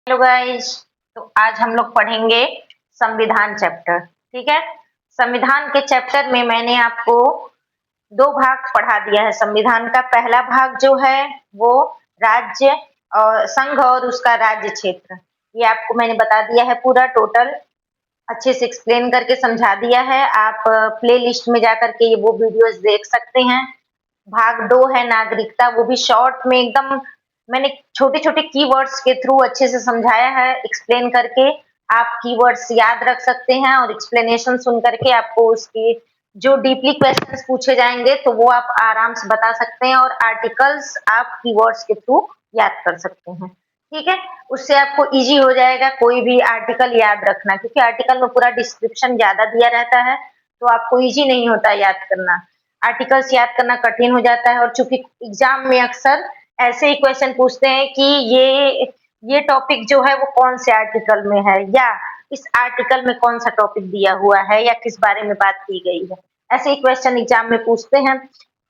Hello guys. तो आज हम लोग पढ़ेंगे संविधान चैप्टर। ठीक है। संविधान के चैप्टर में मैंने आपको दो भाग पढ़ा दिया है। संविधान का पहला भाग जो है वो राज्य और संघ और उसका राज्य क्षेत्र, ये आपको मैंने बता दिया है। पूरा टोटल अच्छे से एक्सप्लेन करके समझा दिया है। आप प्ले लिस्ट में जाकर के ये वो वीडियोस देख सकते हैं। भाग 2 है नागरिकता, वो भी शॉर्ट में एकदम मैंने छोटे-छोटे कीवर्ड्स के थ्रू अच्छे से समझाया है, एक्सप्लेन करके। आप कीवर्ड्स याद रख सकते हैं और एक्सप्लेनेशन सुन करके आपको उसके जो डीपली क्वेश्चंस पूछे जाएँगे तो वो आप आराम से बता सकते हैं और आर्टिकल्स आप कीवर्ड्स के थ्रू याद कर सकते हैं। ठीक है? उससे आपको ईज़ी हो जाएगा कोई भी आर्टिकल याद रखना, क्योंकि आर्टिकल में पूरा डिस्क्रिप्शन ज़्यादा दिया रहता है, तो आपको ईज़ी नहीं होता याद करना। आर्टिकल्स याद करना कठिन हो जाता है और चूंकि एग्जाम में अक्सर ऐसे ही क्वेश्चन पूछते हैं कि ये टॉपिक जो है वो कौन से आर्टिकल में है, या इस आर्टिकल में कौन सा टॉपिक दिया हुआ है, या किस बारे में बात की गई है। ऐसे ही क्वेश्चन एग्जाम में पूछते हैं।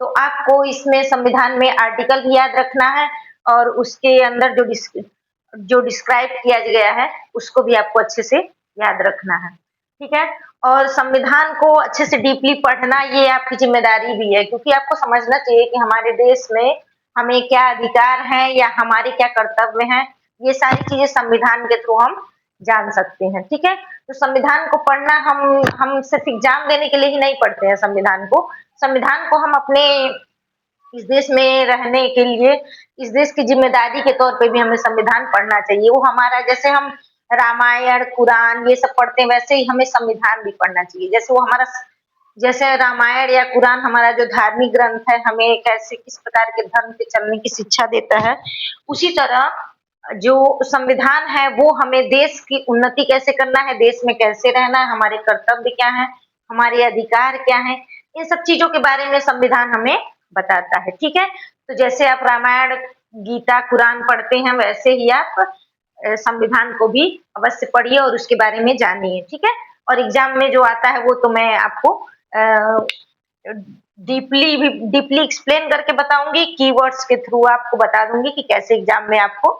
तो आपको इसमें संविधान में आर्टिकल भी याद रखना है और उसके अंदर जो डिस्क्राइब किया गया है उसको भी आपको अच्छे से याद रखना है। ठीक है। और संविधान को अच्छे से डीपली पढ़ना ये आपकी जिम्मेदारी भी है, क्योंकि आपको समझना चाहिए कि हमारे देश में हमें क्या अधिकार हैं या हमारे क्या कर्तव्य हैं। ये सारी चीजें संविधान के थ्रू हम जान सकते हैं। ठीक है। तो संविधान को पढ़ना हम सिर्फ एग्जाम देने के लिए ही नहीं पढ़ते हैं। संविधान को हम अपने इस देश में रहने के लिए, इस देश की जिम्मेदारी के तौर पे भी हमें संविधान पढ़ना चाहिए। वो हमारा, जैसे हम रामायण, कुरान ये सब पढ़ते हैं, वैसे ही हमें संविधान भी पढ़ना चाहिए। जैसे रामायण या कुरान हमारा जो धार्मिक ग्रंथ है, हमें कैसे किस प्रकार के धर्म पे चलने की शिक्षा देता है, उसी तरह जो संविधान है वो हमें देश की उन्नति कैसे करना है, देश में कैसे रहना है, हमारे कर्तव्य क्या है, हमारे अधिकार क्या है, इन सब चीजों के बारे में संविधान हमें बताता है। ठीक है। तो जैसे आप रामायण, गीता, कुरान पढ़ते हैं, वैसे ही आप संविधान को भी अवश्य पढ़िए और उसके बारे में जानिए। ठीक है। और एग्जाम में जो आता है वो तो मैं आपको डीपली एक्सप्लेन करके बताऊंगी, कीवर्ड्स के थ्रू आपको बता दूंगी कि कैसे एग्जाम में आपको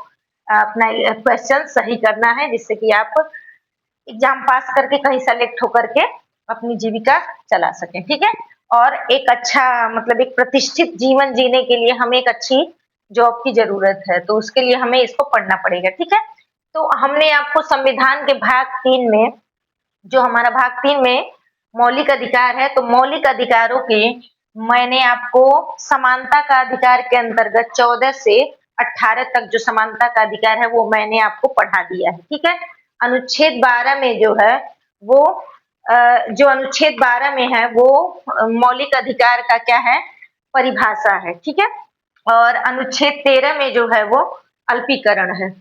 अपना क्वेश्चन सही करना है, जिससे कि आप एग्जाम पास करके कहीं सेलेक्ट होकर के अपनी जीविका चला सकें। ठीक है। और एक अच्छा, मतलब एक प्रतिष्ठित जीवन जीने के लिए हमें एक अच्छी जॉब की जरूरत है, तो उसके लिए हमें इसको पढ़ना पड़ेगा। ठीक है। तो हमने आपको संविधान के भाग 3 में, जो हमारा भाग 3 में मौलिक अधिकार है, तो मौलिक अधिकारों के मैंने आपको समानता का अधिकार के अंतर्गत 14 से 18 तक जो समानता का अधिकार है वो मैंने आपको पढ़ा दिया है। ठीक है। अनुच्छेद 12 में जो है वो जो अनुच्छेद 12 में है वो मौलिक अधिकार का क्या है, परिभाषा है। ठीक है। और अनुच्छेद 13 में जो है वो अल्पीकरण है।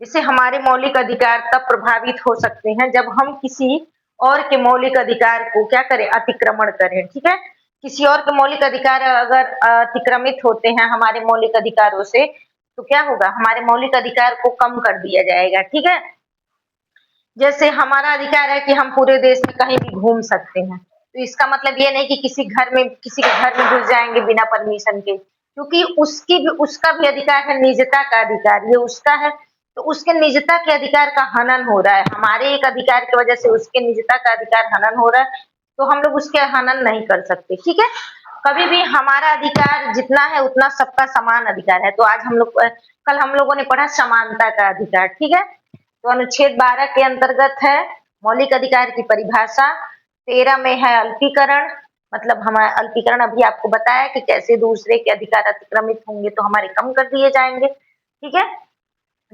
इससे हमारे मौलिक अधिकार तब प्रभावित हो सकते हैं जब हम किसी और के मौलिक अधिकार को क्या करें, अतिक्रमण करें। ठीक है। किसी और के मौलिक अधिकार अगर अतिक्रमित होते हैं हमारे मौलिक अधिकारों से, तो क्या होगा, हमारे मौलिक अधिकार को कम कर दिया जाएगा। ठीक है। जैसे हमारा अधिकार है कि हम पूरे देश में कहीं भी घूम सकते हैं, तो इसका मतलब ये नहीं कि किसी के घर में घुस जाएंगे बिना परमिशन के, क्योंकि उसका भी अधिकार है, निजता का अधिकार, ये उसका है, तो उसके निजता के अधिकार का हनन हो रहा है। हमारे एक अधिकार की वजह से उसके निजता का अधिकार हनन हो रहा है, तो हम लोग उसके हनन नहीं कर सकते। ठीक है। कभी भी हमारा अधिकार जितना है उतना सबका समान अधिकार है। तो आज कल हम लोगों ने पढ़ा समानता का अधिकार। ठीक है। तो अनुच्छेद 12 के अंतर्गत है मौलिक अधिकार की परिभाषा, 13 में है अल्पीकरण, मतलब हमारा अल्पीकरण अभी आपको बताया कि कैसे दूसरे के अधिकार अतिक्रमित होंगे तो हमारे कम कर दिए जाएंगे। ठीक है।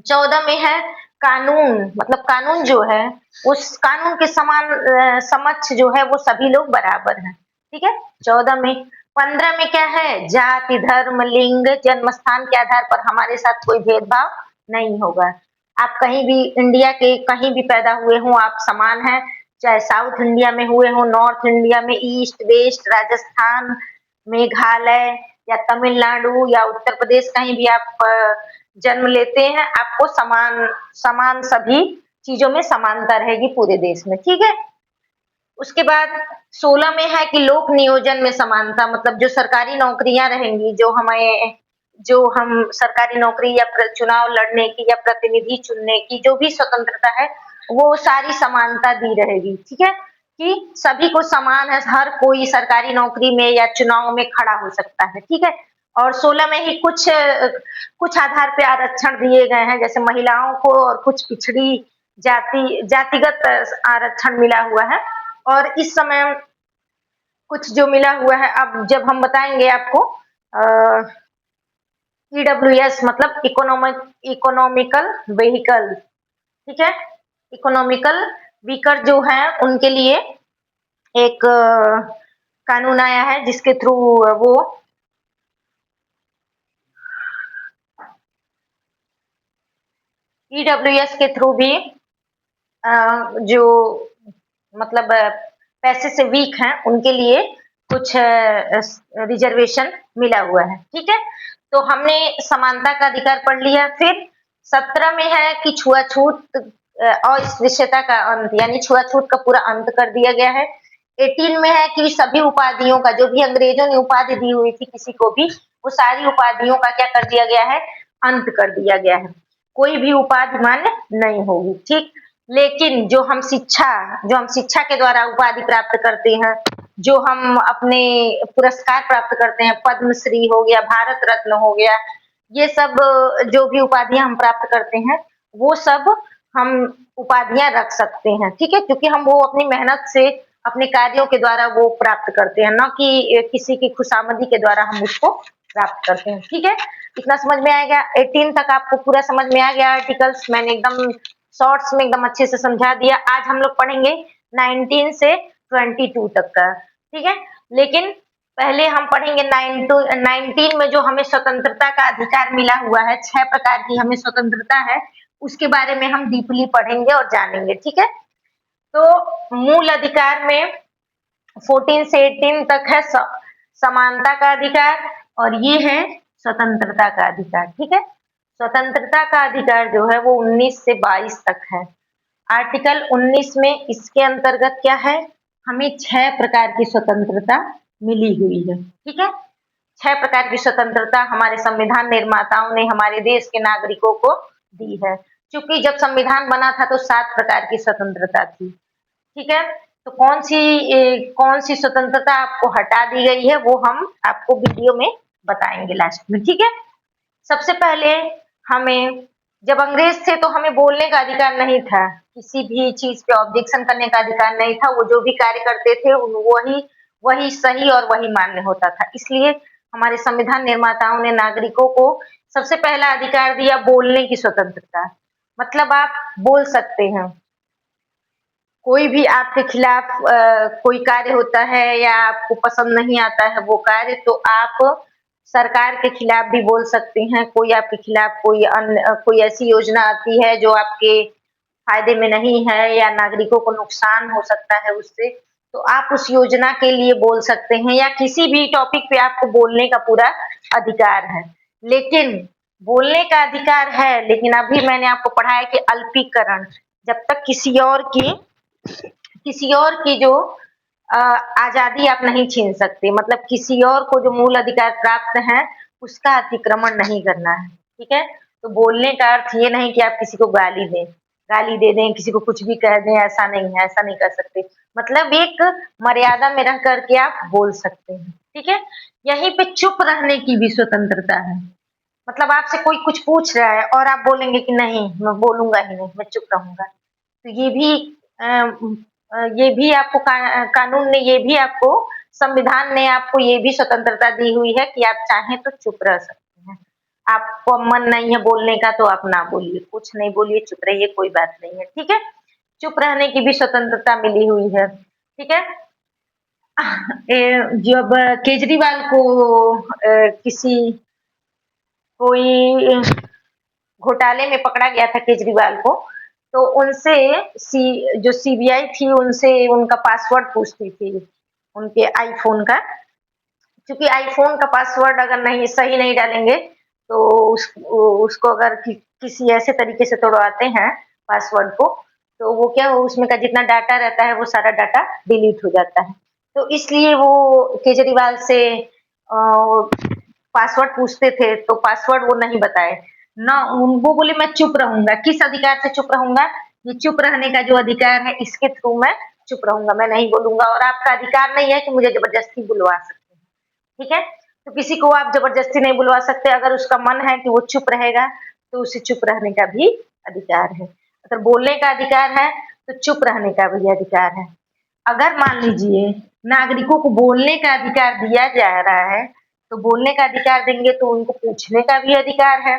14 में है कानून, मतलब कानून जो है उस कानून के समान समक्ष जो है वो सभी लोग बराबर हैं। ठीक है। 14 में। 15 में क्या है, जाति, धर्म, लिंग, जन्म स्थान के आधार पर हमारे साथ कोई भेदभाव नहीं होगा। आप कहीं भी इंडिया के कहीं भी पैदा हुए हों, आप समान हैं, चाहे साउथ इंडिया में हुए हों, नॉर्थ इंडिया में, ईस्ट वेस्ट, राजस्थान, मेघालय या तमिलनाडु या उत्तर प्रदेश, कहीं भी आप जन्म लेते हैं, आपको समान समान सभी चीजों में समानता रहेगी पूरे देश में। ठीक है। उसके बाद 16 में है कि लोक नियोजन में समानता, मतलब जो सरकारी नौकरियां रहेंगी, जो हमें जो हम सरकारी नौकरी या चुनाव लड़ने की या प्रतिनिधि चुनने की जो भी स्वतंत्रता है, वो सारी समानता दी रहेगी, ठीक है? कि सभी को समान है, हर कोई सरकारी नौकरी में या चुनाव में खड़ा हो सकता है, ठीक है? और 16 में ही कुछ आधार पे आरक्षण दिए गए हैं, जैसे महिलाओं को और कुछ पिछड़ी जातिगत आरक्षण मिला हुआ है और इस समय कुछ जो मिला हुआ है, अब जब हम बताएँगे आपको ईडब्ल्यूएस मतलब इकोनॉमिकल व्हीकल, ठीक है? इकोनॉमिकल व्हीकल जो है उनके लिए एक कानून आया है जिसके थ्रू वो ईडब्ल्यूएस के थ्रू भी जो मतलब पैसे से वीक हैं उनके लिए कुछ रिजर्वेशन मिला हुआ है, ठीक है? तो हमने समानता का अधिकार पढ़ लिया। फिर 17 में है कि छुआछूत अस्पृश्यता का अंत यानी छुआछूत का पूरा अंत कर दिया गया है। 18 में है कि सभी उपाधियों का जो भी अंग्रेजों ने उपाधि दी हुई थी किसी को भी, वो सारी उपाधियों का क्या कर दिया गया है? अंत कर दिया गया है। कोई भी उपाधि मान्य नहीं होगी, ठीक? लेकिन जो हम शिक्षा के द्वारा उपाधि प्राप्त करते हैं, जो हम अपने पुरस्कार प्राप्त करते हैं, पद्मश्री हो गया, भारत रत्न हो गया, ये सब जो भी उपाधियाँ हम प्राप्त करते हैं, वो सब हम उपाधियाँ रख सकते हैं, ठीक है? क्योंकि हम वो अपनी मेहनत से, अपने कार्यों के द्वारा वो प्राप्त करते हैं, ना कि किसी की खुशामदी के द्वारा हम उसको प्राप्त करते हैं, ठीक है? इतना समझ में आ गया? 18 तक आपको पूरा समझ में आ गया आर्टिकल्स मैंने एकदम शॉर्ट्स में एकदम अच्छे से समझा दिया। आज हम लोग पढ़ेंगे 19 से 22 तक का, ठीक है? लेकिन पहले हम पढ़ेंगे 19 में जो हमें स्वतंत्रता का अधिकार मिला हुआ है, 6 प्रकार की हमें स्वतंत्रता है, उसके बारे में हम डीपली पढ़ेंगे और जानेंगे, ठीक है? तो मूल अधिकार में 14 से 18 तक है समानता का अधिकार और ये है स्वतंत्रता का अधिकार, ठीक है? स्वतंत्रता का अधिकार जो है वो 19 से 22 तक है। आर्टिकल 19 में इसके अंतर्गत क्या है? हमें 6 प्रकार की स्वतंत्रता मिली हुई है, ठीक है? 6 प्रकार की स्वतंत्रता हमारे संविधान निर्माताओं ने हमारे देश के नागरिकों को दी है। चूँकि जब संविधान बना था तो 7 प्रकार की स्वतंत्रता थी, ठीक है? तो कौन सी स्वतंत्रता आपको हटा दी गई है वो हम आपको वीडियो में बताएँगे लास्ट में, ठीक है? सबसे पहले हमें जब अंग्रेज थे तो हमें बोलने का अधिकार नहीं था, किसी भी चीज़ पे ऑब्जेक्शन करने का अधिकार नहीं था, वो जो भी कार्य करते थे वही वही सही और वही मान्य होता था। इसलिए हमारे संविधान निर्माताओं ने नागरिकों को सबसे पहला अधिकार दिया बोलने की स्वतंत्रता, मतलब आप बोल सकते हैं। कोई भी आपके खिलाफ कोई कार्य होता है या आपको पसंद नहीं आता है वो कार्य तो आप सरकार के खिलाफ भी बोल सकते हैं। कोई आपके खिलाफ कोई ऐसी योजना आती है जो आपके फ़ायदे में नहीं है या नागरिकों को नुकसान हो सकता है उससे, तो आप उस योजना के लिए बोल सकते हैं या किसी भी टॉपिक पे आपको बोलने का पूरा अधिकार है। लेकिन बोलने का अधिकार है, लेकिन अभी मैंने आपको पढ़ाया कि अल्पीकरण, जब तक किसी और की जो आज़ादी आप नहीं छीन सकते, मतलब किसी और को जो मूल अधिकार प्राप्त है, उसका अतिक्रमण नहीं करना है, ठीक है? तो बोलने का अर्थ ये नहीं कि आप किसी को गाली दे दें, किसी को कुछ भी कह दें, ऐसा नहीं है, ऐसा नहीं कर सकते। मतलब एक मर्यादा में रह कर के आप बोल सकते हैं, ठीक है? यहीं पे चुप रहने की भी स्वतंत्रता है। मतलब आपसे कोई कुछ पूछ रहा है और आप बोलेंगे कि नहीं, मैं बोलूँगा ही नहीं, मैं चुप रहूँगा। तो ये भी आपको कानून ने ये भी आपको संविधान ने आपको ये भी स्वतंत्रता दी हुई है कि आप चाहें तो चुप रह सकते हैं। आपको मन नहीं है बोलने का तो आप ना बोलिए, कुछ नहीं बोलिए, चुप रहिए, कोई बात नहीं है, ठीक है? चुप रहने की भी स्वतंत्रता मिली हुई है, ठीक है? जब केजरीवाल को किसी कोई घोटाले में पकड़ा गया था केजरीवाल को, तो उनसे जो सीबीआई थी उनसे उनका पासवर्ड पूछती थी, उनके आईफ़ोन का। क्योंकि आईफ़ोन का पासवर्ड अगर नहीं सही नहीं डालेंगे, तो उसको अगर किसी ऐसे तरीके से तोड़वाते हैं पासवर्ड को, तो वो क्या उसमें का जितना डाटा रहता है वो सारा डाटा डिलीट हो जाता है। तो इसलिए वो केजरीवाल से पासवर्ड पूछते थे तो पासवर्ड वो नहीं बताए ना। वो बोले मैं चुप रहूंगा। किस अधिकार से चुप रहूंगा? ये चुप रहने का जो अधिकार है इसके थ्रू मैं चुप रहूंगा, मैं नहीं बोलूंगा। और आपका अधिकार नहीं है कि मुझे जबरदस्ती बुलवा सकते हैं, ठीक है। तो किसी को आप जबरदस्ती नहीं बुलवा सकते। अगर उसका मन है कि वो चुप रहेगा तो उसे चुप रहने का भी अधिकार है। अगर बोलने का अधिकार है तो चुप रहने का भी अधिकार है। अगर मान लीजिए नागरिकों को बोलने का अधिकार दिया जा रहा है तो बोलने का अधिकार देंगे तो उनको पूछने का भी अधिकार है।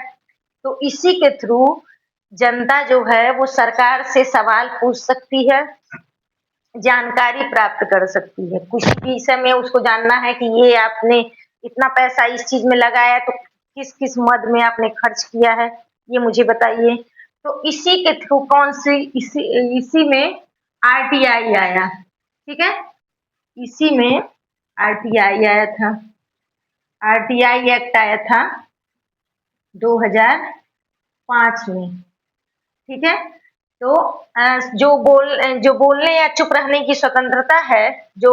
तो इसी के थ्रू जनता जो है वो सरकार से सवाल पूछ सकती है, जानकारी प्राप्त कर सकती है। कुछ भी विषय में उसको जानना है कि ये आपने इतना पैसा इस चीज में लगाया तो किस किस मद में आपने खर्च किया है, ये मुझे बताइए। तो इसी के थ्रू कौन सी इसी में आरटीआई आया, ठीक है। इसी में आरटीआई आया था, आरटीआई एक्ट आया था 2005 में, ठीक है। तो जो बोलने या चुप रहने की स्वतंत्रता है, जो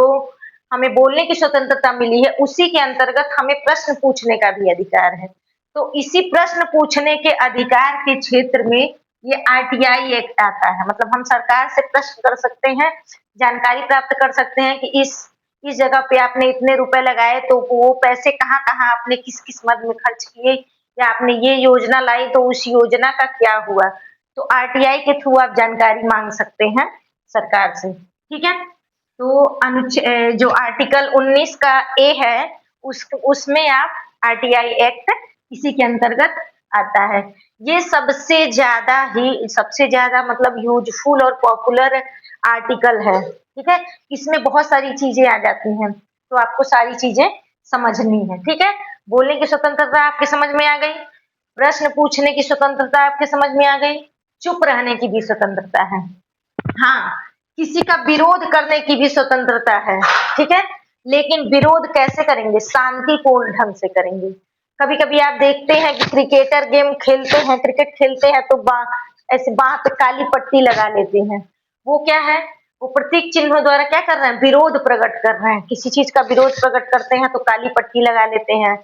हमें बोलने की स्वतंत्रता मिली है, उसी के अंतर्गत हमें प्रश्न पूछने का भी अधिकार है। तो इसी प्रश्न पूछने के अधिकार के क्षेत्र में ये आरटीआई एक्ट आता है। मतलब हम सरकार से प्रश्न कर सकते हैं, जानकारी प्राप्त कर सकते हैं कि इस जगह पे आपने इतने रुपए लगाए तो वो पैसे कहाँ-कहाँ आपने किस-किस मद में खर्च किए, या आपने ये योजना लाई तो उस योजना का क्या हुआ। तो आरटीआई के थ्रू आप जानकारी मांग सकते हैं सरकार से, ठीक है। तो जो आर्टिकल 19 का ए है उसमें आप आरटीआई एक्ट इसी के अंतर्गत आता है। ये सबसे ज्यादा मतलब यूजफुल और पॉपुलर आर्टिकल है, ठीक है। इसमें बहुत सारी चीजें आ जाती हैं तो आपको सारी चीजें समझनी है, ठीक है। बोलने की स्वतंत्रता आपके समझ में आ गई, प्रश्न पूछने की स्वतंत्रता आपके समझ में आ गई, चुप रहने की भी स्वतंत्रता है। हाँ, किसी का विरोध करने की भी स्वतंत्रता है, ठीक है। लेकिन विरोध कैसे करेंगे? शांतिपूर्ण ढंग से करेंगे। कभी-कभी आप देखते हैं कि क्रिकेटर गेम खेलते हैं, क्रिकेट खेलते हैं तो ऐसे बाँह पे काली पट्टी लगा लेते हैं। वो क्या है? वो प्रतीक चिन्हों द्वारा क्या कर रहे हैं? विरोध प्रकट कर रहे हैं। किसी चीज का विरोध प्रकट करते हैं तो काली पट्टी लगा लेते हैं।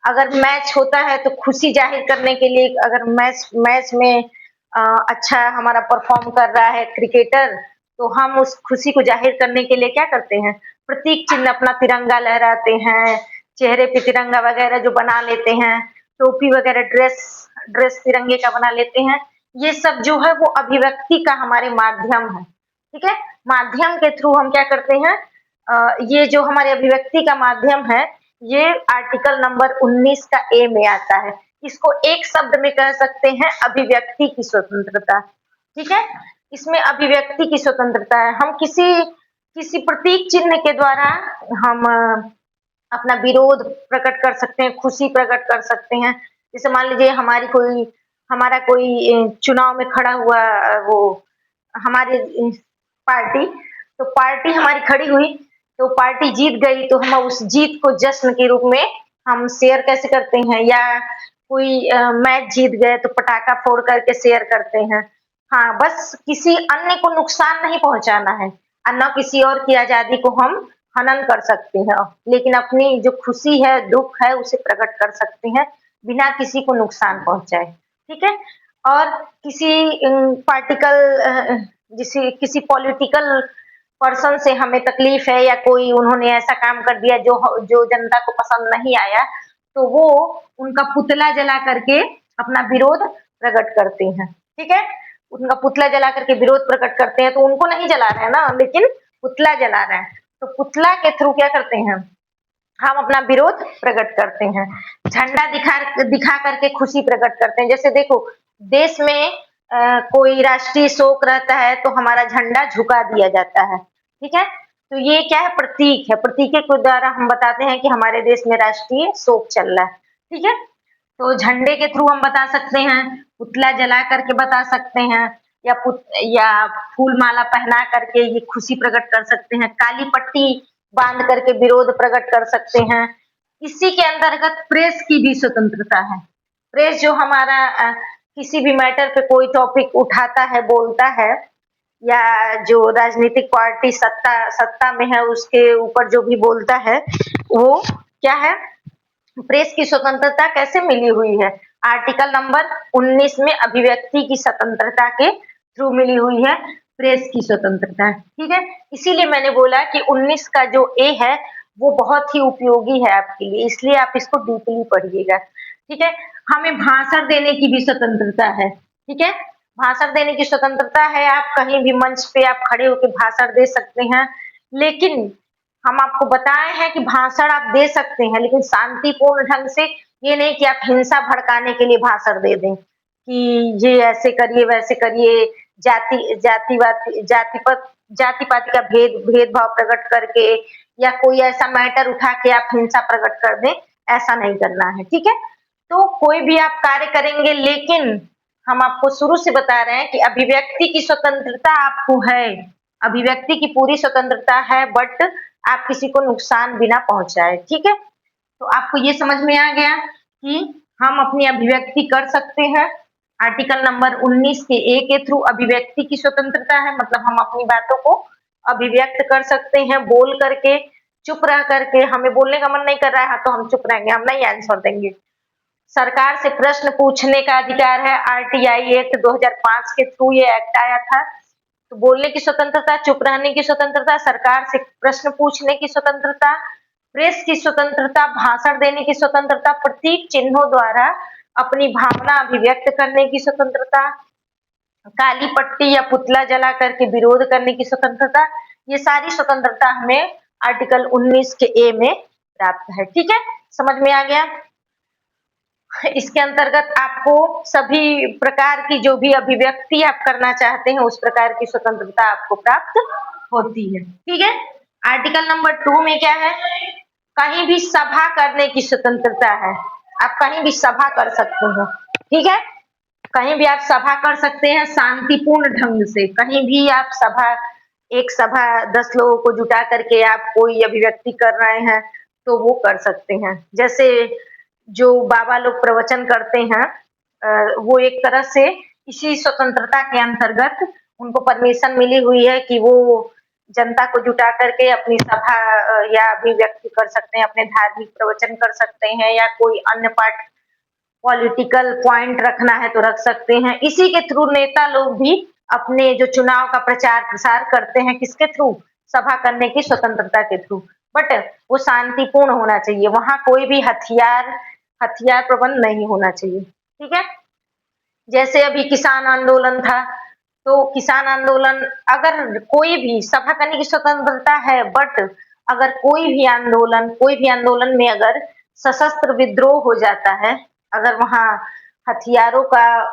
अगर मैच होता है तो खुशी जाहिर करने के लिए, अगर मैच मैच में अच्छा हमारा परफॉर्म कर रहा है क्रिकेटर, तो हम उस खुशी को जाहिर करने के लिए क्या करते हैं? प्रतीक चिन्ह अपना तिरंगा लहराते हैं, चेहरे पे तिरंगा वगैरह जो बना लेते हैं, टोपी वगैरह ड्रेस ड्रेस तिरंगे का बना लेते हैं। ये सब जो है वो अभिव्यक्ति का हमारे माध्यम है, ठीक है। माध्यम के थ्रू हम क्या करते हैं, ये जो हमारे अभिव्यक्ति का माध्यम है, ये आर्टिकल नंबर 19 का ए में आता है। इसको एक शब्द में कह सकते हैं अभिव्यक्ति की स्वतंत्रता, ठीक है। इसमें अभिव्यक्ति की स्वतंत्रता है। हम किसी किसी प्रतीक चिन्ह के द्वारा हम अपना विरोध प्रकट कर सकते हैं, खुशी प्रकट कर सकते हैं। जैसे मान लीजिए हमारा कोई चुनाव में खड़ा हुआ, वो हमारी पार्टी, तो पार्टी हमारी खड़ी हुई, तो पार्टी जीत गई तो हम उस जीत को जश्न के रूप में हम शेयर कैसे करते हैं, या कोई मैच जीत गए तो पटाखा फोड़ करके शेयर करते हैं। हाँ, बस किसी अन्य को नुकसान नहीं पहुंचाना है और न किसी और की आजादी को हम हनन कर सकते हैं, लेकिन अपनी जो खुशी है, दुख है, उसे प्रकट कर सकते हैं बिना किसी को नुकसान पहुंचाए, ठीक है। और किसी पार्टिकल जिसे किसी पॉलिटिकल पर्सन से हमें तकलीफ है, या कोई उन्होंने ऐसा काम कर दिया जो जनता को पसंद नहीं आया, तो वो उनका पुतला जला करके अपना विरोध प्रकट करते हैं, ठीक है। उनका पुतला जला करके विरोध प्रकट करते हैं, तो उनको नहीं जला रहे हैं ना, लेकिन पुतला जला रहे हैं। तो पुतला के थ्रू क्या करते हैं, हम अपना विरोध प्रकट करते हैं। झंडा दिखा करके खुशी प्रकट करते हैं। जैसे देखो, देश में कोई राष्ट्रीय शोक रहता है तो हमारा झंडा झुका दिया जाता है, ठीक है। तो ये क्या है? प्रतीक है। प्रतीक के द्वारा हम बताते हैं कि हमारे देश में राष्ट्रीय शोक चल रहा है, ठीक है। तो झंडे के थ्रू हम बता सकते हैं, पुतला जला करके बता सकते हैं, या फूल माला पहना करके ये खुशी प्रकट कर सकते हैं, काली पट्टी बांध करके विरोध प्रकट कर सकते हैं। इसी के अंतर्गत प्रेस की भी स्वतंत्रता है। प्रेस जो हमारा किसी भी मैटर पे कोई टॉपिक उठाता है, बोलता है, या जो राजनीतिक पार्टी सत्ता सत्ता में है उसके ऊपर जो भी बोलता है, वो क्या है, प्रेस की स्वतंत्रता कैसे मिली हुई है? आर्टिकल नंबर 19 में अभिव्यक्ति की स्वतंत्रता के थ्रू मिली हुई है प्रेस की स्वतंत्रता, ठीक है? इसीलिए मैंने बोला कि 19 का जो ए है वो बहुत ही उपयोगी है आपके लिए, इसलिए आप इसको डीपली पढ़िएगा, ठीक है? हमें भाषण देने की भी स्वतंत्रता है, ठीक है? भाषण देने की स्वतंत्रता है, आप कहीं भी मंच पे आप खड़े होकर भाषण दे सकते हैं, लेकिन हम आपको बताए हैं कि भाषण आप दे सकते हैं, लेकिन शांतिपूर्ण ढंग से, ये नहीं कि आप हिंसा भड़काने के लिए भाषण दे दें कि ये ऐसे करिए, वैसे करिए, जाति पाति का भेदभाव प्रकट करके या कोई ऐसा मैटर उठा के आप हिंसा प्रकट कर दें, ऐसा नहीं करना है, ठीक है? तो कोई भी आप कार्य करेंगे, लेकिन हम आपको शुरू से बता रहे हैं कि अभिव्यक्ति की स्वतंत्रता आपको है, अभिव्यक्ति की पूरी स्वतंत्रता है, बट आप किसी को नुकसान बिना पहुंचाए, ठीक है? तो आपको ये समझ में आ गया कि हम अपनी अभिव्यक्ति कर सकते हैं। आर्टिकल नंबर 19 के ए के थ्रू अभिव्यक्ति की स्वतंत्रता है, मतलब हम अपनी बातों को अभिव्यक्त कर सकते हैं बोल करके, चुप रह करके। हमें बोलने का मन नहीं कर रहा है, हाँ, तो हम चुप रहेंगे, हम नहीं आंसर देंगे। सरकार से प्रश्न पूछने का अधिकार है, आरटीआई एक्ट 2005 के थ्रू ये एक्ट आया था। तो बोलने की स्वतंत्रता, चुप रहने की स्वतंत्रता, सरकार से प्रश्न पूछने की स्वतंत्रता, प्रेस की स्वतंत्रता, भाषण देने की स्वतंत्रता, प्रतीक चिन्हों द्वारा अपनी भावना अभिव्यक्त करने की स्वतंत्रता, काली पट्टी या पुतला जला करके विरोध करने की स्वतंत्रता, ये सारी स्वतंत्रता हमें आर्टिकल 19 के ए में प्राप्त है, ठीक है? समझ में आ गया? इसके अंतर्गत आपको सभी प्रकार की जो भी अभिव्यक्ति आप करना चाहते हैं, उस प्रकार की स्वतंत्रता आपको प्राप्त होती है, ठीक है? आर्टिकल नंबर 2 में क्या है? कहीं भी सभा करने की स्वतंत्रता है, आप कहीं भी सभा कर सकते हैं, ठीक है? कहीं भी आप सभा कर सकते हैं शांतिपूर्ण ढंग से, कहीं भी आप सभा, एक सभा 10 लोगों को जुटा करके आप कोई अभिव्यक्ति कर रहे हैं, तो वो कर सकते हैं। जैसे जो बाबा लोग प्रवचन करते हैं, वो एक तरह से इसी स्वतंत्रता के अंतर्गत उनको परमिशन मिली हुई है कि वो जनता को जुटा करके अपनी सभा या अभिव्यक्ति कर सकते हैं, अपने धार्मिक प्रवचन कर सकते हैं, या कोई अन्य पार्ट पॉलिटिकल पॉइंट रखना है तो रख सकते हैं। इसी के थ्रू नेता लोग भी अपने जो चुनाव का प्रचार प्रसार करते हैं, किसके थ्रू? सभा करने की स्वतंत्रता के थ्रू, बट वो शांतिपूर्ण होना चाहिए, वहां कोई भी हथियार प्रबंध नहीं होना चाहिए, ठीक है? जैसे अभी किसान आंदोलन था, तो किसान आंदोलन, अगर कोई भी सभा करने की स्वतंत्रता है, बट अगर कोई भी आंदोलन में अगर सशस्त्र विद्रोह हो जाता है, अगर वहाँ हथियारों का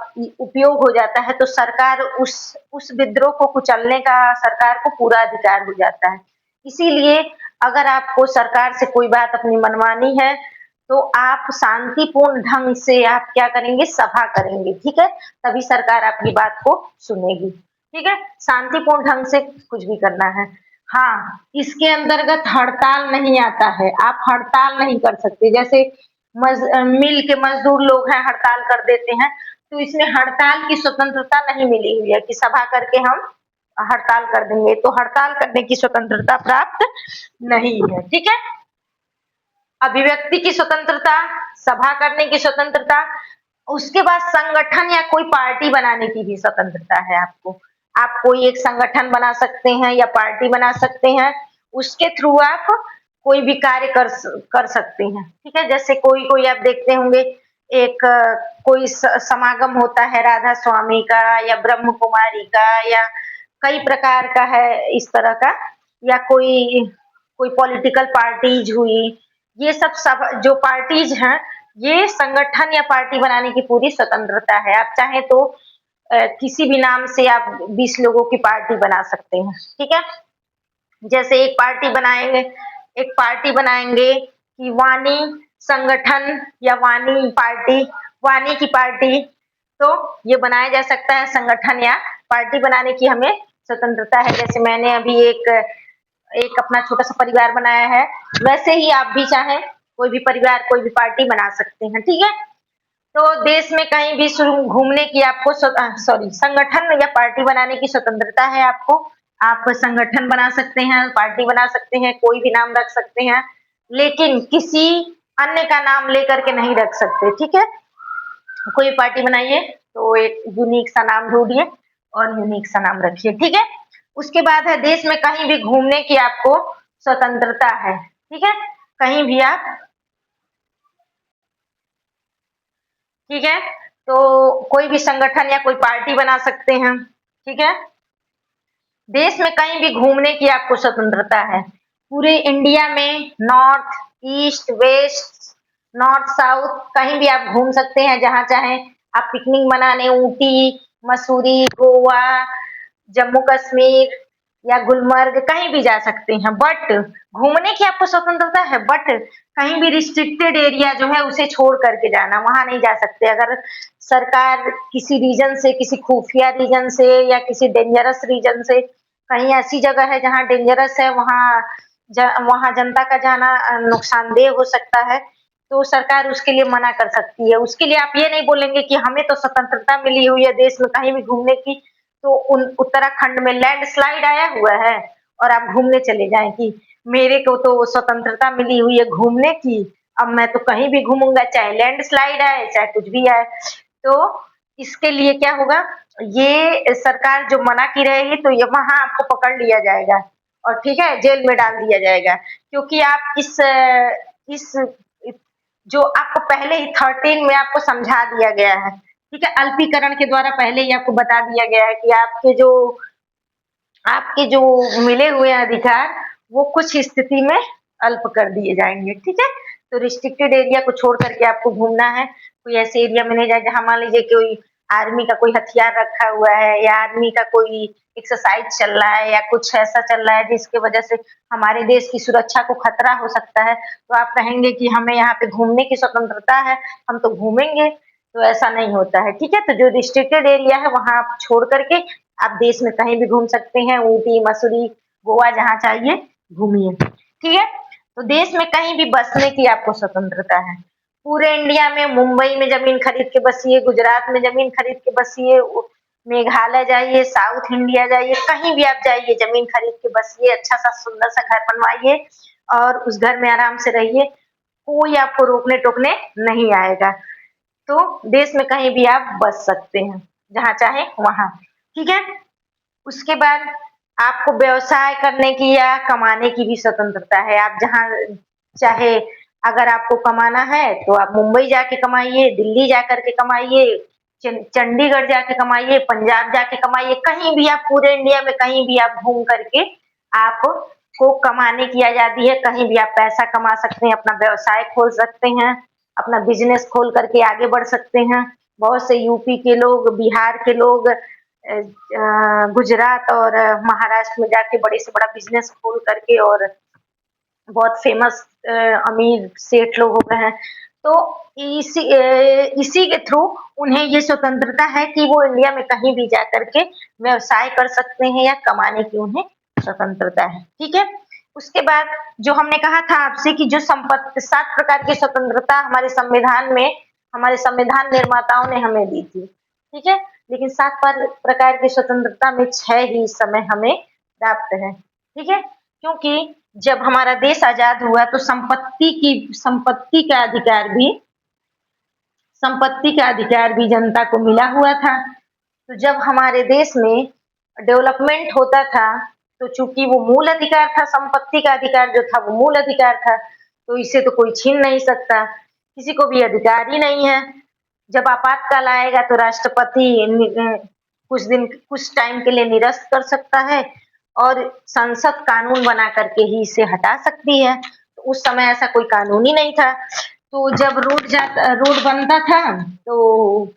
उपयोग हो जाता है, तो सरकार उस विद्रोह को कुचलने का सरकार को पूरा अधिकार हो जाता है। इसीलिए अगर आपको सरकार से कोई बात अपनी मनवानी है, तो आप शांतिपूर्ण ढंग से आप क्या करेंगे? सभा करेंगे, ठीक है? तभी सरकार आपकी बात को सुनेगी, ठीक है? शांतिपूर्ण ढंग से कुछ भी करना है। हाँ, इसके अंतर्गत हड़ताल नहीं आता है, आप हड़ताल नहीं कर सकते। जैसे मिल के मजदूर लोग हैं, हड़ताल कर देते हैं, तो इसमें हड़ताल की स्वतंत्रता नहीं मिली हुई है कि सभा करके हम हड़ताल कर देंगे, तो हड़ताल करने की स्वतंत्रता प्राप्त नहीं है, ठीक है? अभिव्यक्ति की स्वतंत्रता, सभा करने की स्वतंत्रता, उसके बाद संगठन या कोई पार्टी बनाने की भी स्वतंत्रता है आपको। आप कोई एक संगठन बना सकते हैं या पार्टी बना सकते हैं, उसके थ्रू आप कोई भी कार्य कर सकते हैं, ठीक है? जैसे कोई आप देखते होंगे, एक कोई समागम होता है राधा स्वामी का या ब्रह्म कुमारी का, या कई प्रकार का है इस तरह का, या कोई कोई पॉलिटिकल पार्टीज हुई, ये सब जो पार्टीज हैं, ये संगठन या पार्टी बनाने की पूरी स्वतंत्रता है। आप चाहें तो किसी भी नाम से आप 20 लोगों की पार्टी बना सकते हैं, ठीक है? जैसे एक पार्टी बनाएंगे कि वाणी संगठन या वाणी की पार्टी, तो ये बनाया जा सकता है। संगठन या पार्टी बनाने की हमें स्वतंत्रता है। जैसे मैंने अभी एक अपना छोटा सा परिवार बनाया है, वैसे ही आप भी चाहें कोई भी परिवार, कोई भी पार्टी बना सकते हैं, ठीक है? तो देश में कहीं भी घूमने की आपको संगठन या पार्टी बनाने की स्वतंत्रता है आपको। आप संगठन बना सकते हैं, पार्टी बना सकते हैं, कोई भी नाम रख सकते हैं, लेकिन किसी अन्य का नाम लेकर के नहीं रख सकते, ठीक है। कोई पार्टी बनाइए तो एक यूनिक सा नाम ढूंढिए और यूनिक सा नाम रखिए, ठीक है। उसके बाद है देश में कहीं भी घूमने की आपको स्वतंत्रता है, ठीक है। कहीं भी आप, ठीक है, तो कोई भी संगठन या कोई पार्टी बना सकते हैं, ठीक है। देश में कहीं भी घूमने की आपको स्वतंत्रता है। पूरे इंडिया में north, east, west, north, south कहीं भी आप घूम सकते हैं जहाँ चाहें। आप पिकनिक मनाने ऊटी, मसूरी, गोवा, जम्मू कश्मीर या गुलमर्ग कहीं भी जा सकते हैं। बट घूमने की आपको स्वतंत्रता है, बट कहीं भी रिस्ट्रिक्टेड एरिया जो है उसे छोड़ करके जाना, वहां नहीं जा सकते। अगर सरकार किसी रीजन से, किसी खुफिया रीजन से या किसी डेंजरस रीजन से, कहीं ऐसी जगह है जहाँ डेंजरस है, वहां जनता का जाना नुकसानदेह हो सकता है, तो सरकार उसके लिए मना कर सकती है। उसके लिए आप ये नहीं बोलेंगे कि हमें तो स्वतंत्रता मिली हुई है देश में कहीं भी घूमने की, तो उन उत्तराखंड में लैंडस्लाइड आया हुआ है और आप घूमने चले जाएं कि मेरे को तो स्वतंत्रता मिली हुई है घूमने की, अब मैं तो कहीं भी घूमूंगा चाहे लैंडस्लाइड आए चाहे कुछ भी आए। तो इसके लिए क्या होगा, ये सरकार जो मना की रहेगी तो ये वहां आपको पकड़ लिया जाएगा और ठीक है जेल में डाल दिया जाएगा, क्योंकि आप इस जो आपको पहले ही 13 में आपको समझा दिया गया है, ठीक है। अल्पीकरण के द्वारा पहले ही आपको बता दिया गया है कि आपके जो मिले हुए अधिकार वो कुछ स्थिति में अल्प कर दिए जाएंगे, ठीक है। तो रिस्ट्रिक्टेड एरिया को छोड़ करके आपको घूमना है। कोई ऐसे एरिया में नहीं जाए जहाँ मान लीजिए कोई आर्मी का कोई हथियार रखा हुआ है या आर्मी का कोई एक्सरसाइज चल रहा है या कुछ ऐसा चल रहा है जिसकी वजह से हमारे देश की सुरक्षा को खतरा हो सकता है, तो आप कहेंगे कि हमें यहाँ पे घूमने की स्वतंत्रता है, हम तो घूमेंगे। तो ऐसा नहीं होता है, ठीक है। तो जो रिस्ट्रिक्टेड एरिया है वहां आप छोड़ करके आप देश में कहीं भी घूम सकते हैं, ऊटी, मसूरी, गोवा जहाँ चाहिए घूमिए, ठीक है। तो देश में कहीं भी बसने की आपको स्वतंत्रता है। पूरे इंडिया में मुंबई में जमीन खरीद के बसिए, गुजरात में जमीन खरीद के बसिए, मेघालय जाइए, साउथ इंडिया जाइए, कहीं भी आप जाइए जमीन खरीद के बसिए, अच्छा सा सुंदर सा घर बनवाइए और उस घर में आराम से रहिए, कोई आपको रोकने टोकने नहीं आएगा। तो देश में कहीं भी आप बस सकते हैं, जहाँ चाहे वहां, ठीक है। उसके बाद आपको व्यवसाय करने की या कमाने की भी स्वतंत्रता है। आप जहाँ चाहे, अगर आपको कमाना है तो आप मुंबई जाके कमाइए, दिल्ली जाकर के कमाइए, चंडीगढ़ जाके कमाइए, पंजाब जाके कमाइए, कहीं भी आप पूरे इंडिया में कहीं भी आप घूम करके आपको कमाने की आजादी है। कहीं भी आप पैसा कमा सकते हैं, अपना व्यवसाय खोल सकते हैं, अपना बिजनेस खोल करके आगे बढ़ सकते हैं। बहुत से यूपी के लोग, बिहार के लोग गुजरात और महाराष्ट्र में जाके बड़े से बड़ा बिजनेस खोल करके और बहुत फेमस अमीर सेठ लोग हो गए हैं। तो इसी के थ्रू उन्हें ये स्वतंत्रता है कि वो इंडिया में कहीं भी जा करके व्यवसाय कर सकते हैं या कमाने की उन्हें स्वतंत्रता है, ठीक है। उसके बाद जो हमने कहा था आपसे कि जो संपत्ति 7 प्रकार की स्वतंत्रता हमारे संविधान निर्माताओं ने हमें दी थी, ठीक है। लेकिन 7 प्रकार की स्वतंत्रता में 6 ही इस समय हमें प्राप्त है, ठीक है। क्योंकि जब हमारा देश आजाद हुआ तो संपत्ति का अधिकार भी जनता को मिला हुआ था। तो जब हमारे देश में डेवलपमेंट होता था, तो चूंकि वो मूल अधिकार था, संपत्ति का अधिकार जो था वो मूल अधिकार था, तो इसे तो कोई छीन नहीं सकता, किसी को भी अधिकार ही नहीं है। जब आपातकाल आएगा तो राष्ट्रपति कुछ टाइम के लिए निरस्त कर सकता है और संसद कानून बना करके ही इसे हटा सकती है। तो उस समय ऐसा कोई कानून ही नहीं था। तो जब रोड बनता था तो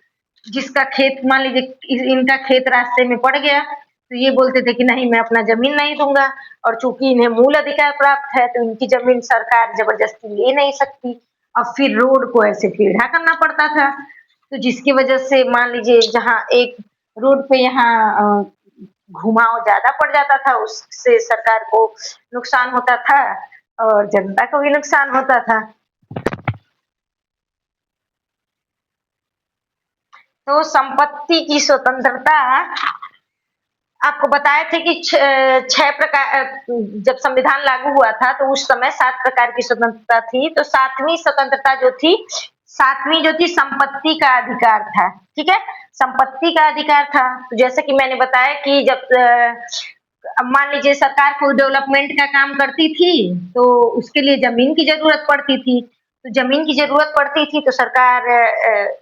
जिसका खेत, मान लीजिए इनका खेत रास्ते में पड़ गया, तो ये बोलते थे कि नहीं मैं अपना जमीन नहीं दूंगा, और चूंकि इन्हें मूल अधिकार प्राप्त है तो इनकी जमीन सरकार जबरदस्ती ले नहीं सकती। अब फिर रोड को ऐसे टेढ़ा करना पड़ता था, तो जिसकी वजह से मान लीजिए जहाँ एक रोड पे यहाँ घुमाव ज्यादा पड़ जाता था, उससे सरकार को नुकसान होता था और जनता को भी नुकसान होता था। तो संपत्ति की स्वतंत्रता आपको बताए थे कि छह प्रकार जब संविधान लागू हुआ था तो उस समय 7 प्रकार की स्वतंत्रता थी। तो 7वीं स्वतंत्रता जो थी, 7वीं जो थी संपत्ति का अधिकार था, ठीक है? संपत्ति का अधिकार था। तो जैसे कि मैंने बताया कि जब अब मान लीजिए सरकार कोई डेवलपमेंट का काम करती थी, तो उसके लिए ज़मीन की ज़रूरत पड़ती थी। तो ज़मीन की ज़रूरत पड़ती थी तो सरकार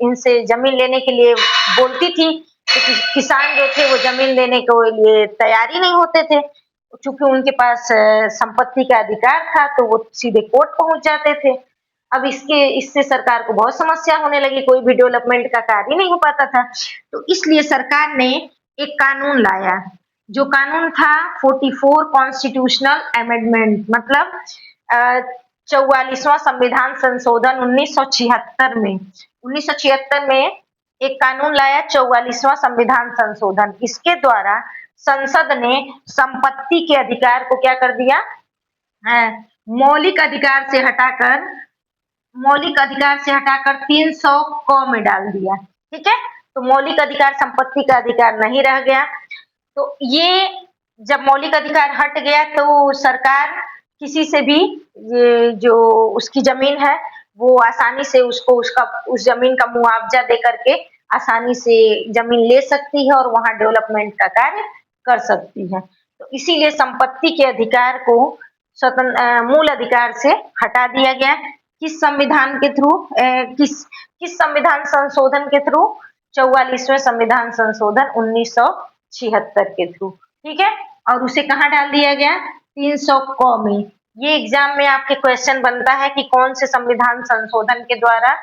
इनसे ज़मीन लेने के लिए बोलती थी। तो किसान जो थे वो ज़मीन लेने के लिए तैयार ही नहीं होते थे। चूँकि उनके पास संपत्ति का अधिकार था तो वो सीधे कोर्ट पहुँच जाते थे। अब इससे सरकार को बहुत समस्या होने लगी, कोई भी डेवलपमेंट का कार्य ही नहीं हो पाता था। तो इसलिए सरकार ने एक कानून लाया, जो कानून था 44 कॉन्स्टिट्यूशनल अमेंडमेंट मतलब 44वां संविधान संशोधन 1976 में 1976 में एक कानून लाया 44वां संविधान संशोधन। इसके द्वारा संसद ने संपत्ति के अधिकार को क्या कर दिया? मौलिक अधिकार से हटाकर 300 क में डाल दिया, ठीक है? तो मौलिक अधिकार संपत्ति का अधिकार नहीं रह गया। तो ये जब मौलिक अधिकार हट गया तो सरकार किसी से भी ये जो उसकी ज़मीन है, वो आसानी से उसको उस ज़मीन का मुआवजा दे करके आसानी से ज़मीन ले सकती है और वहाँ डेवलपमेंट का कार्य कर सकती है। तो इसीलिए संपत्ति के अधिकार को मूल अधिकार से हटा दिया गया। किस संविधान के थ्रू किस संविधान संशोधन के थ्रू? 44वें संविधान संशोधन 1976 के थ्रू, ठीक है? और उसे कहाँ डाल दिया गया? 300 क में। ये एग्जाम में आपके क्वेश्चन बनता है कि कौन से संविधान संशोधन के द्वारा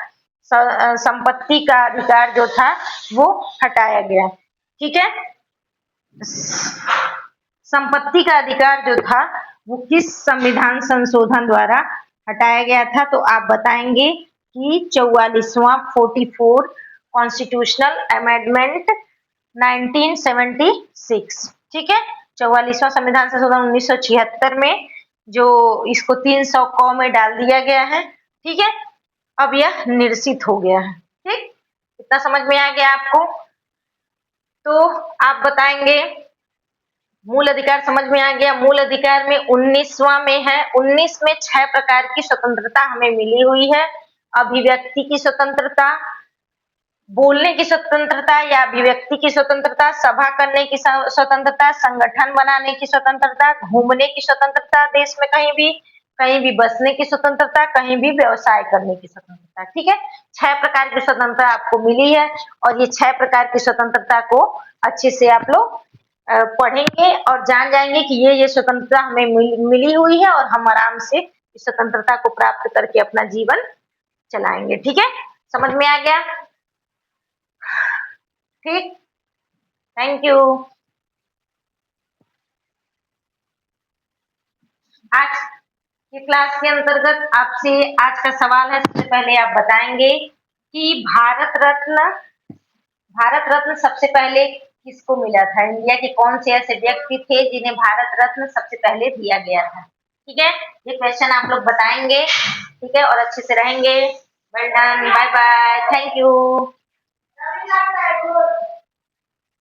संपत्ति का अधिकार जो था वो हटाया गया, ठीक है? संपत्ति का अधिकार जो था वो किस संविधान संशोधन द्वारा हटाया गया था? तो आप बताएंगे कि 44वां 44 कॉन्स्टिट्यूशनल अमेंडमेंट 1976, ठीक है? 44वां संविधान संशोधन 1976 में जो इसको 300 क में डाल दिया गया है, ठीक है? अब यह निरसित हो गया है, ठीक? इतना समझ में आ गया आपको? तो आप बताएंगे मूल अधिकार समझ में आ गया। मूल अधिकार में 19वां में है, 19 में 6 प्रकार की स्वतंत्रता हमें मिली हुई है। अभिव्यक्ति की स्वतंत्रता, बोलने की स्वतंत्रता या अभिव्यक्ति की स्वतंत्रता, सभा करने की स्वतंत्रता, संगठन बनाने की स्वतंत्रता, घूमने की स्वतंत्रता, देश में कहीं भी बसने की स्वतंत्रता, कहीं भी व्यवसाय करने की स्वतंत्रता, ठीक है? 6 प्रकार की स्वतंत्रता आपको मिली है और ये 6 प्रकार की स्वतंत्रता को अच्छे से आप लोग पढ़ेंगे और जान जाएंगे कि ये स्वतंत्रता हमें मिली हुई है और हम आराम से इस स्वतंत्रता को प्राप्त करके अपना जीवन चलाएंगे, ठीक है? समझ में आ गया? ठीक, थैंक यू। आज की क्लास के अंतर्गत आपसे आज का सवाल है, सबसे पहले आप बताएंगे कि भारत रत्न सबसे पहले किसको मिला था? इंडिया के कौन से ऐसे व्यक्ति थे जिन्हें भारत रत्न सबसे पहले दिया गया था? ठीक है, ये क्वेश्चन आप लोग बताएंगे, ठीक है? और अच्छे से रहेंगे। Well done, bye bye, thank you.